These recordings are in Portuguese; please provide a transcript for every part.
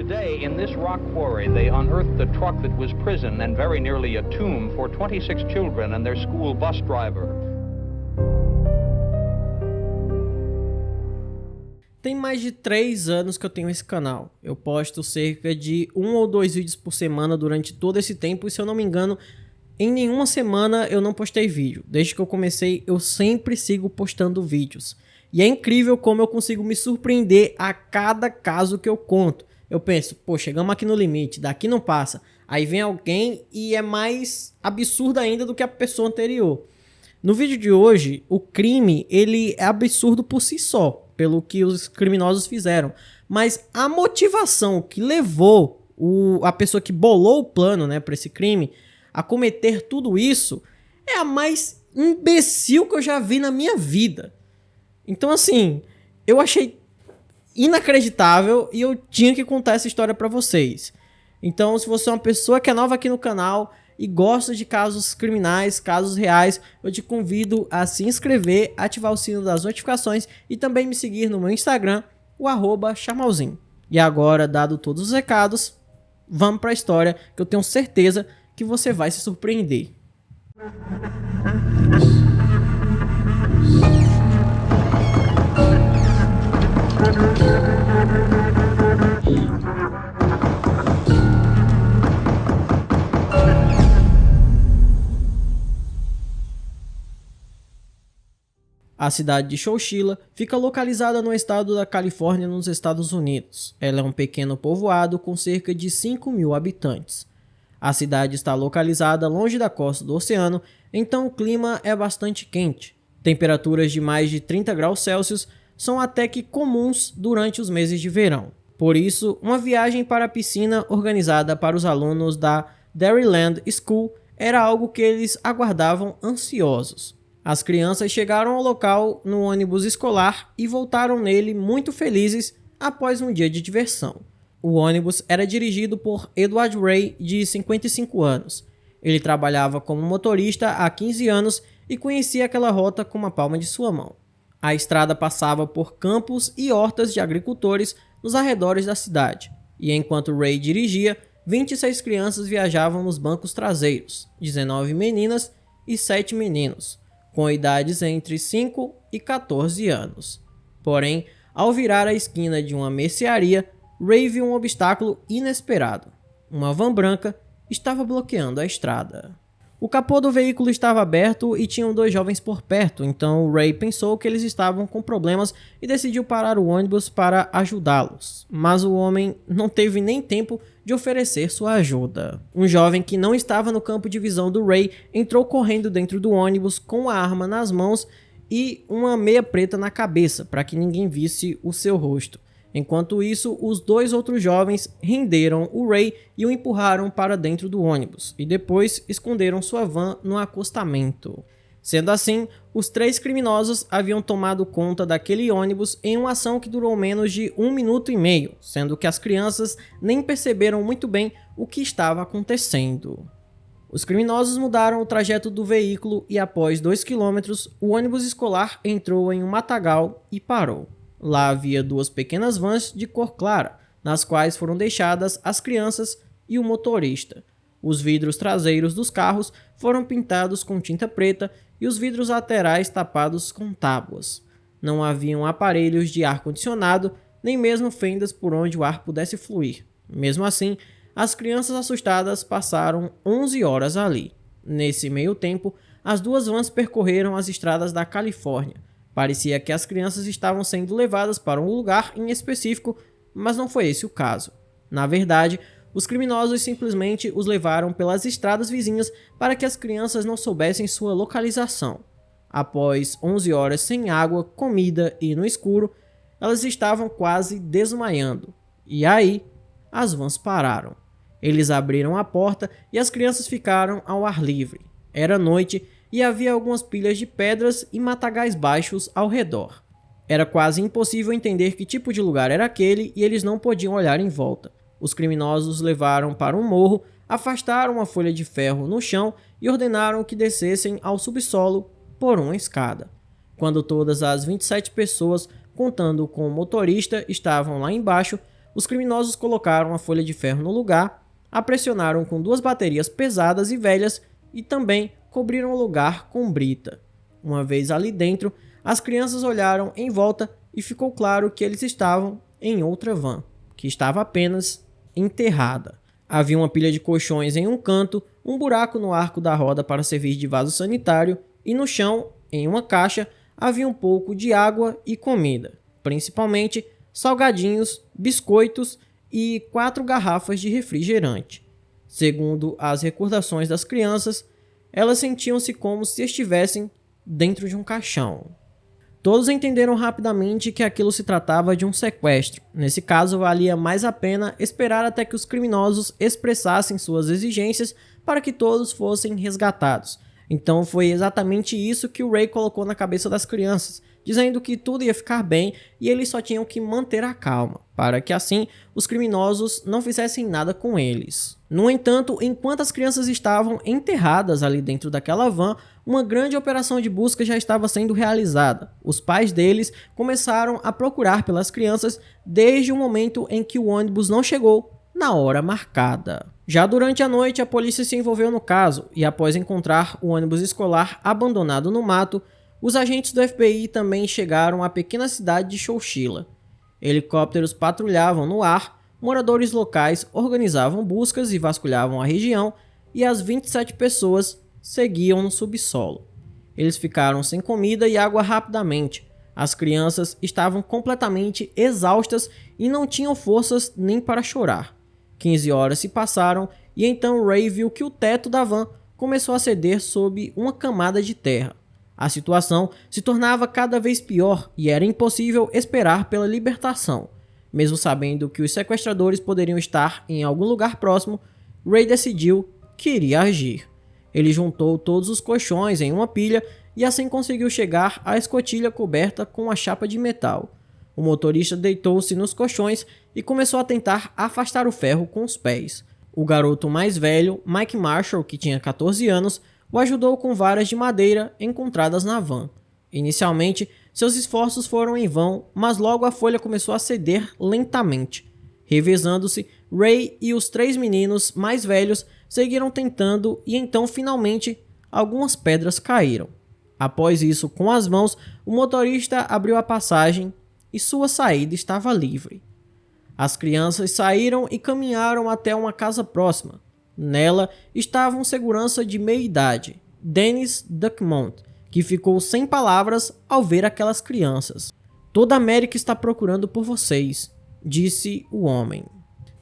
Today, in this rock quarry, they unearthed a truck that was prison and very nearly a tomb for 26 children and their school bus driver. Tem mais de 3 anos que eu tenho esse canal. Eu posto cerca de 1 ou 2 vídeos por semana durante todo esse tempo e, se eu não me engano, em nenhuma semana eu não postei vídeo. Desde que eu comecei, eu sempre sigo postando vídeos. E é incrível como eu consigo me surpreender a cada caso que eu conto. Eu penso, pô, chegamos aqui no limite, daqui não passa. Aí vem alguém e é mais absurdo ainda do que a pessoa anterior. No vídeo de hoje, o crime ele é absurdo por si só, pelo que os criminosos fizeram. Mas a motivação que levou a pessoa que bolou o plano, né, para esse crime a cometer tudo isso é a mais imbecil que eu já vi na minha vida. Então, assim, eu achei inacreditável e eu tinha que contar essa história para vocês. Então, se você é uma pessoa que é nova aqui no canal e gosta de casos criminais, casos reais, eu te convido a se inscrever, ativar o sino das notificações e também me seguir no meu Instagram, o @chamalzinho. E agora, dado todos os recados, vamos para a história que eu tenho certeza que você vai se surpreender. A cidade de Chowchilla fica localizada no estado da Califórnia, nos Estados Unidos. Ela é um pequeno povoado com cerca de 5.000 habitantes. A cidade está localizada longe da costa do oceano, então o clima é bastante quente. Temperaturas de mais de 30 graus Celsius são até que comuns durante os meses de verão. Por isso, uma viagem para a piscina organizada para os alunos da Dairyland School era algo que eles aguardavam ansiosos. As crianças chegaram ao local no ônibus escolar e voltaram nele muito felizes após um dia de diversão. O ônibus era dirigido por Edward Ray, de 55 anos. Ele trabalhava como motorista há 15 anos e conhecia aquela rota com uma palma de sua mão. A estrada passava por campos e hortas de agricultores nos arredores da cidade, e enquanto Ray dirigia, 26 crianças viajavam nos bancos traseiros, 19 meninas e 7 meninos, com idades entre 5 e 14 anos. Porém, ao virar a esquina de uma mercearia, Ray viu um obstáculo inesperado. Uma van branca estava bloqueando a estrada. O capô do veículo estava aberto e tinham 2 jovens por perto, então Ray pensou que eles estavam com problemas e decidiu parar o ônibus para ajudá-los. Mas o homem não teve nem tempo de oferecer sua ajuda. Um jovem que não estava no campo de visão do Ray entrou correndo dentro do ônibus com a arma nas mãos e uma meia preta na cabeça para que ninguém visse o seu rosto. Enquanto isso, os 2 outros jovens renderam o Ray e o empurraram para dentro do ônibus, e depois esconderam sua van no acostamento. Sendo assim, os 3 criminosos haviam tomado conta daquele ônibus em uma ação que durou menos de 1 minuto e meio, sendo que as crianças nem perceberam muito bem o que estava acontecendo. Os criminosos mudaram o trajeto do veículo e após 2 quilômetros, o ônibus escolar entrou em um matagal e parou. Lá havia 2 pequenas vans de cor clara, nas quais foram deixadas as crianças e o motorista. Os vidros traseiros dos carros foram pintados com tinta preta e os vidros laterais tapados com tábuas. Não haviam aparelhos de ar-condicionado, nem mesmo fendas por onde o ar pudesse fluir. Mesmo assim, as crianças assustadas passaram 11 horas ali. Nesse meio tempo, as 2 vans percorreram as estradas da Califórnia. Parecia que as crianças estavam sendo levadas para um lugar em específico, mas não foi esse o caso. Na verdade, os criminosos simplesmente os levaram pelas estradas vizinhas para que as crianças não soubessem sua localização. Após 11 horas sem água, comida e no escuro, elas estavam quase desmaiando. E aí, as vans pararam. Eles abriram a porta e as crianças ficaram ao ar livre. Era noite e havia algumas pilhas de pedras e matagais baixos ao redor. Era quase impossível entender que tipo de lugar era aquele e eles não podiam olhar em volta. Os criminosos levaram para um morro, afastaram uma folha de ferro no chão e ordenaram que descessem ao subsolo por uma escada. Quando todas as 27 pessoas, contando com o motorista, estavam lá embaixo, os criminosos colocaram a folha de ferro no lugar, a pressionaram com 2 baterias pesadas e velhas e também cobriram o lugar com brita. Uma vez ali dentro, as crianças olharam em volta e ficou claro que eles estavam em outra van, que estava apenas enterrada. Havia uma pilha de colchões em um canto, um buraco no arco da roda para servir de vaso sanitário e no chão, em uma caixa, havia um pouco de água e comida, principalmente salgadinhos, biscoitos e 4 garrafas de refrigerante. Segundo as recordações das crianças, elas sentiam-se como se estivessem dentro de um caixão. Todos entenderam rapidamente que aquilo se tratava de um sequestro. Nesse caso, valia mais a pena esperar até que os criminosos expressassem suas exigências para que todos fossem resgatados. Então foi exatamente isso que o Ray colocou na cabeça das crianças, dizendo que tudo ia ficar bem e eles só tinham que manter a calma, para que assim os criminosos não fizessem nada com eles. No entanto, enquanto as crianças estavam enterradas ali dentro daquela van, uma grande operação de busca já estava sendo realizada. Os pais deles começaram a procurar pelas crianças desde o momento em que o ônibus não chegou na hora marcada. Já durante a noite, a polícia se envolveu no caso e, após encontrar o ônibus escolar abandonado no mato, os agentes do FBI também chegaram à pequena cidade de Chowchilla. Helicópteros patrulhavam no ar, moradores locais organizavam buscas e vasculhavam a região, e as 27 pessoas seguiam no subsolo. Eles ficaram sem comida e água rapidamente. As crianças estavam completamente exaustas e não tinham forças nem para chorar. 15 horas se passaram e então Ray viu que o teto da van começou a ceder sob uma camada de terra. A situação se tornava cada vez pior e era impossível esperar pela libertação. Mesmo sabendo que os sequestradores poderiam estar em algum lugar próximo, Ray decidiu que iria agir. Ele juntou todos os colchões em uma pilha e assim conseguiu chegar à escotilha coberta com a chapa de metal. O motorista deitou-se nos colchões e começou a tentar afastar o ferro com os pés. O garoto mais velho, Mike Marshall, que tinha 14 anos, o ajudou com varas de madeira encontradas na van. Inicialmente, seus esforços foram em vão, mas logo a folha começou a ceder lentamente. Revezando-se, Ray e os 3 meninos mais velhos seguiram tentando e então, finalmente, algumas pedras caíram. Após isso, com as mãos, o motorista abriu a passagem e sua saída estava livre. As crianças saíram e caminharam até uma casa próxima. Nela estava um segurança de meia-idade, Dennis Duckmont, que ficou sem palavras ao ver aquelas crianças. "Toda a América está procurando por vocês", disse o homem.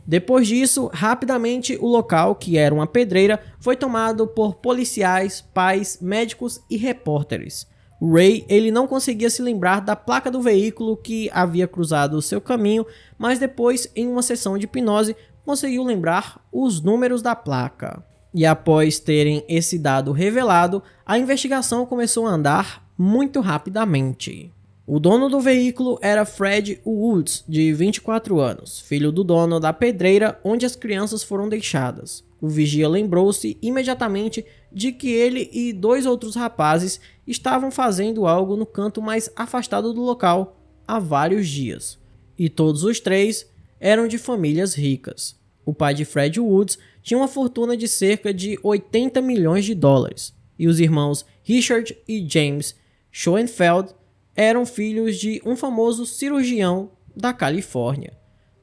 Depois disso, rapidamente o local, que era uma pedreira, foi tomado por policiais, pais, médicos e repórteres. O Ray, ele não conseguia se lembrar da placa do veículo que havia cruzado o seu caminho, mas depois, em uma sessão de hipnose, conseguiu lembrar os números da placa. E após terem esse dado revelado, a investigação começou a andar muito rapidamente. O dono do veículo era Fred Woods, de 24 anos, filho do dono da pedreira onde as crianças foram deixadas. O vigia lembrou-se imediatamente de que ele e 2 outros rapazes estavam fazendo algo no canto mais afastado do local há vários dias. E todos os 3 eram de famílias ricas. O pai de Fred Woods tinha uma fortuna de cerca de 80 milhões de dólares, e os irmãos Richard e James Schoenfeld eram filhos de um famoso cirurgião da Califórnia.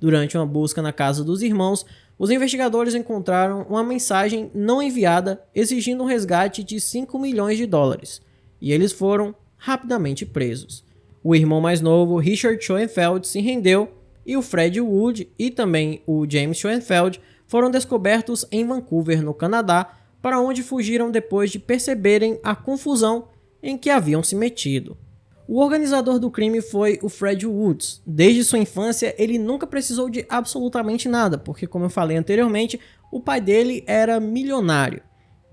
Durante uma busca na casa dos irmãos, os investigadores encontraram uma mensagem não enviada exigindo um resgate de 5 milhões de dólares, e eles foram rapidamente presos. O irmão mais novo, Richard Schoenfeld, se rendeu, e o Fred Wood e também o James Schoenfeld foram descobertos em Vancouver, no Canadá, para onde fugiram depois de perceberem a confusão em que haviam se metido. O organizador do crime foi o Fred Woods. Desde sua infância, ele nunca precisou de absolutamente nada, porque, como eu falei anteriormente, o pai dele era milionário.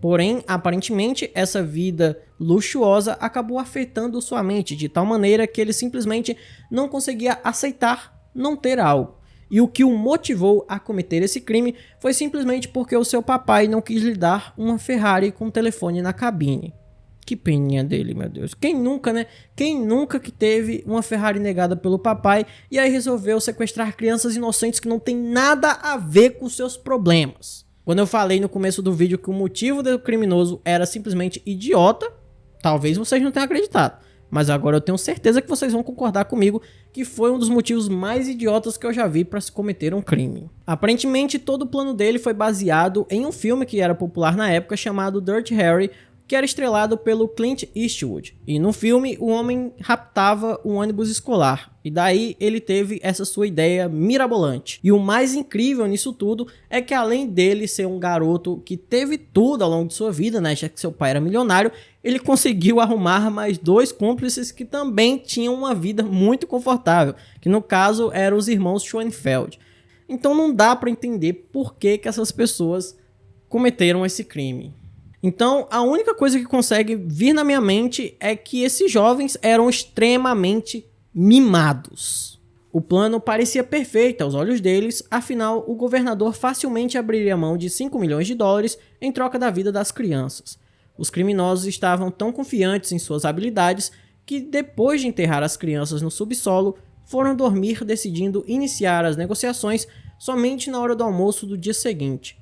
Porém, aparentemente, essa vida luxuosa acabou afetando sua mente de tal maneira que ele simplesmente não conseguia aceitar não ter algo. E o que o motivou a cometer esse crime foi simplesmente porque o seu papai não quis lhe dar uma Ferrari com telefone na cabine. Que peninha dele, meu Deus. Quem nunca, né? Quem nunca que teve uma Ferrari negada pelo papai e aí resolveu sequestrar crianças inocentes que não tem nada a ver com seus problemas? Quando eu falei no começo do vídeo que o motivo do criminoso era simplesmente idiota, talvez vocês não tenham acreditado. Mas agora eu tenho certeza que vocês vão concordar comigo que foi um dos motivos mais idiotas que eu já vi para se cometer um crime. Aparentemente, todo o plano dele foi baseado em um filme que era popular na época chamado Dirty Harry, que era estrelado pelo Clint Eastwood. E no filme, o homem raptava um ônibus escolar. E daí ele teve essa sua ideia mirabolante. E o mais incrível nisso tudo é que além dele ser um garoto que teve tudo ao longo de sua vida, né, já que seu pai era milionário, ele conseguiu arrumar mais 2 cúmplices que também tinham uma vida muito confortável, que no caso eram os irmãos Schoenfeld. Então não dá para entender por que essas pessoas cometeram esse crime. Então, a única coisa que consegue vir na minha mente é que esses jovens eram extremamente mimados. O plano parecia perfeito aos olhos deles, afinal, o governador facilmente abriria mão de 5 milhões de dólares em troca da vida das crianças. Os criminosos estavam tão confiantes em suas habilidades que, depois de enterrar as crianças no subsolo, foram dormir decidindo iniciar as negociações somente na hora do almoço do dia seguinte.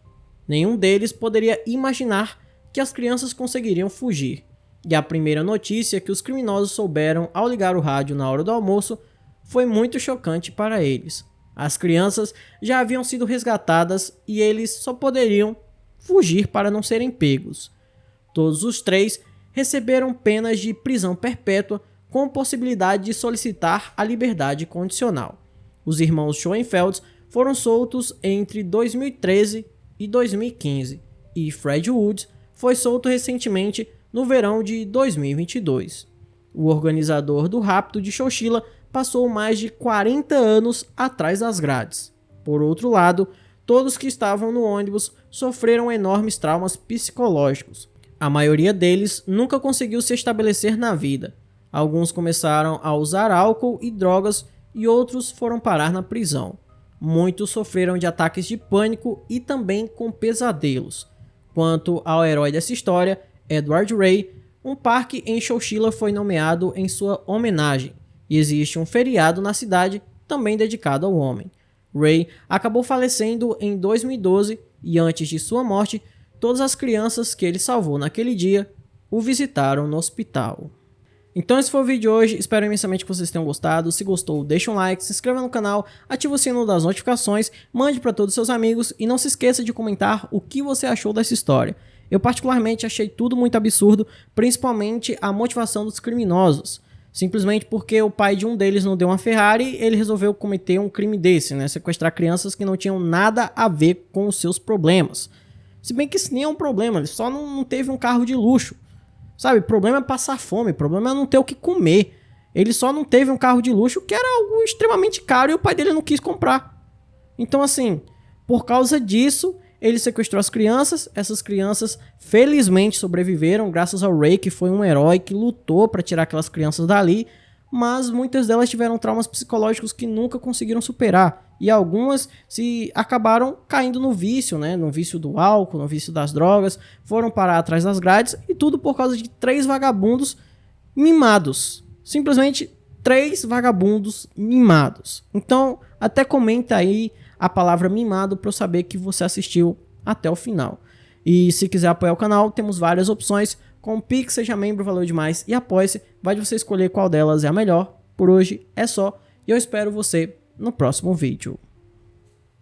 Nenhum deles poderia imaginar que as crianças conseguiriam fugir. E a primeira notícia que os criminosos souberam ao ligar o rádio na hora do almoço foi muito chocante para eles. As crianças já haviam sido resgatadas e eles só poderiam fugir para não serem pegos. Todos os 3 receberam penas de prisão perpétua com possibilidade de solicitar a liberdade condicional. Os irmãos Schoenfeld foram soltos entre 2013 e 2015 e Fred Woods foi solto recentemente no verão de 2022. O organizador do rapto de Xochitla passou mais de 40 anos atrás das grades. Por outro lado, todos que estavam no ônibus sofreram enormes traumas psicológicos. A maioria deles nunca conseguiu se estabelecer na vida. Alguns começaram a usar álcool e drogas e outros foram parar na prisão. Muitos sofreram de ataques de pânico e também com pesadelos. Quanto ao herói dessa história, Edward Ray, um parque em Xochitla foi nomeado em sua homenagem e existe um feriado na cidade também dedicado ao homem. Ray acabou falecendo em 2012 e antes de sua morte, todas as crianças que ele salvou naquele dia o visitaram no hospital. Então esse foi o vídeo de hoje, espero imensamente que vocês tenham gostado. Se gostou, deixa um like, se inscreva no canal, ative o sino das notificações, mande para todos os seus amigos e não se esqueça de comentar o que você achou dessa história. Eu particularmente achei tudo muito absurdo, principalmente a motivação dos criminosos. Simplesmente porque o pai de um deles não deu uma Ferrari, ele resolveu cometer um crime desse, né? Sequestrar crianças que não tinham nada a ver com os seus problemas. Se bem que isso nem é um problema, ele só não teve um carro de luxo. Sabe, o problema é passar fome, o problema é não ter o que comer. Ele só não teve um carro de luxo que era algo extremamente caro e o pai dele não quis comprar. Então assim, por causa disso, ele sequestrou as crianças. Essas crianças felizmente sobreviveram graças ao Ray, que foi um herói que lutou para tirar aquelas crianças dali. Mas muitas delas tiveram traumas psicológicos que nunca conseguiram superar. E algumas se acabaram caindo no vício, né? No vício do álcool, no vício das drogas. Foram parar atrás das grades e tudo por causa de 3 vagabundos mimados. Simplesmente 3 vagabundos mimados. Então, até comenta aí a palavra mimado para eu saber que você assistiu até o final. E se quiser apoiar o canal, temos várias opções. Com o Pix, seja membro, valeu demais. E apoie-se, vai de você escolher qual delas é a melhor. Por hoje é só. E eu espero você no próximo vídeo.